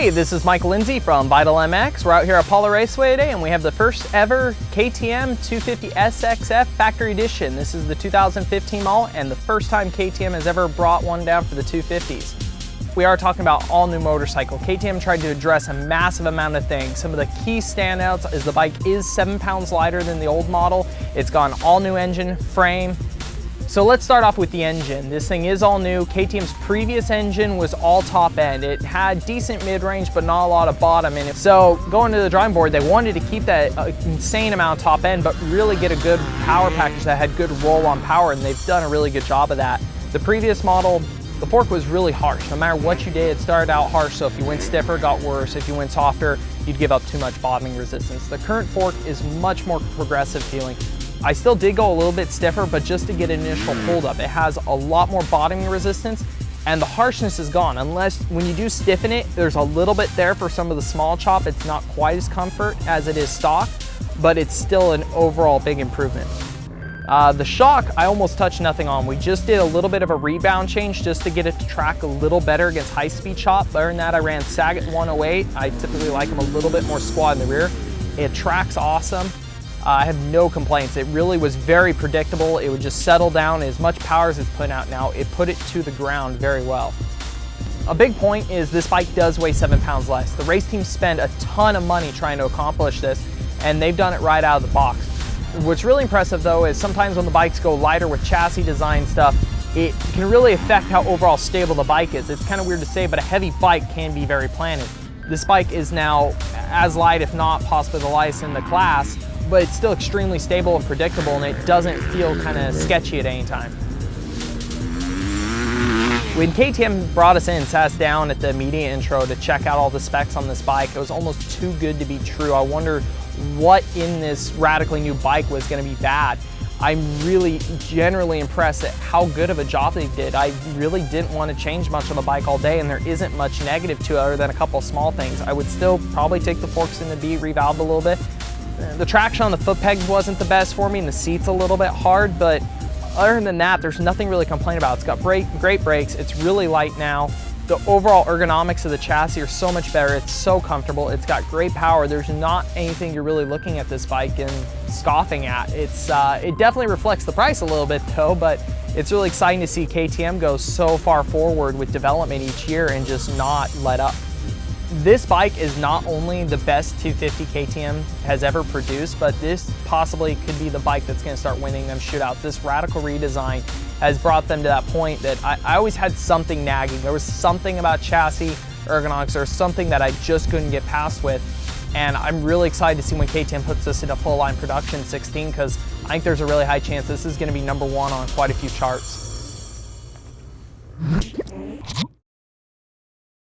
Hey, this is Mike Lindsay from Vital MX. We're out here at Apollo Raceway today and we have the first ever KTM 250 SXF Factory Edition. This is the 2015 model and the first time KTM has ever brought one down for the 250s. We are talking about all new motorcycle. KTM tried to address a massive amount of things. Some of the key standouts is the bike is 7 pounds lighter than the old model. It's got an all new engine, frame. So let's start off with the engine. This thing is all new. KTM's previous engine was all top end. It had decent mid-range, but not a lot of bottom in it. So going to the drawing board, they wanted to keep that insane amount of top end, but really get a good power package that had good roll-on power, and they've done a really good job of that. The previous model, the fork was really harsh. No matter what you did, it started out harsh, so if you went stiffer, it got worse. If you went softer, you'd give up too much bottoming resistance. The current fork is much more progressive feeling. I still did go a little bit stiffer, but just to get an initial hold up. It has a lot more bottoming resistance and the harshness is gone. Unless when you do stiffen it, there's a little bit there for some of the small chop. It's not quite as comfort as it is stock, but it's still an overall big improvement. The shock, I almost touched nothing on. We just did a little bit of a rebound change just to get it to track a little better against high-speed chop. Other than that, I ran Saget 108. I typically like them a little bit more squat in the rear. It tracks awesome. I have no complaints. It really was very predictable. It would just settle down as much power as it's putting out now. It put it to the ground very well. A big point is this bike does weigh 7 pounds less. The race teams spend a ton of money trying to accomplish this, and they've done it right out of the box. What's really impressive though is sometimes when the bikes go lighter with chassis design stuff, it can really affect how overall stable the bike is. It's kind of weird to say, but a heavy bike can be very planted. This bike is now as light, if not possibly the lightest in the class, but it's still extremely stable and predictable, and it doesn't feel kind of sketchy at any time. When KTM brought us in, sat us down at the media intro to check out all the specs on this bike, it was almost too good to be true. I wondered what in this radically new bike was going to be bad. I'm really generally impressed at how good of a job they did. I really didn't want to change much on the bike all day, and there isn't much negative to it other than a couple of small things. I would still probably take the forks in the B, revalve a little bit. The traction on the foot pegs wasn't the best for me, and the seat's a little bit hard, but other than that, there's nothing really to complain about. It's got great brakes, it's really light now. The overall ergonomics of the chassis are so much better, it's so comfortable, it's got great power. There's not anything you're really looking at this bike and scoffing at. It definitely reflects the price a little bit though, but it's really exciting to see KTM go so far forward with development each year and just not let up. This bike is not only the best 250 KTM has ever produced, but this possibly could be the bike that's going to start winning them shootouts. This radical redesign has brought them to that point that I always had something nagging. There was something about chassis ergonomics or something that I just couldn't get past with. And I'm really excited to see when KTM puts this into full line production 16, because I think there's a really high chance this is going to be #1 on quite a few charts.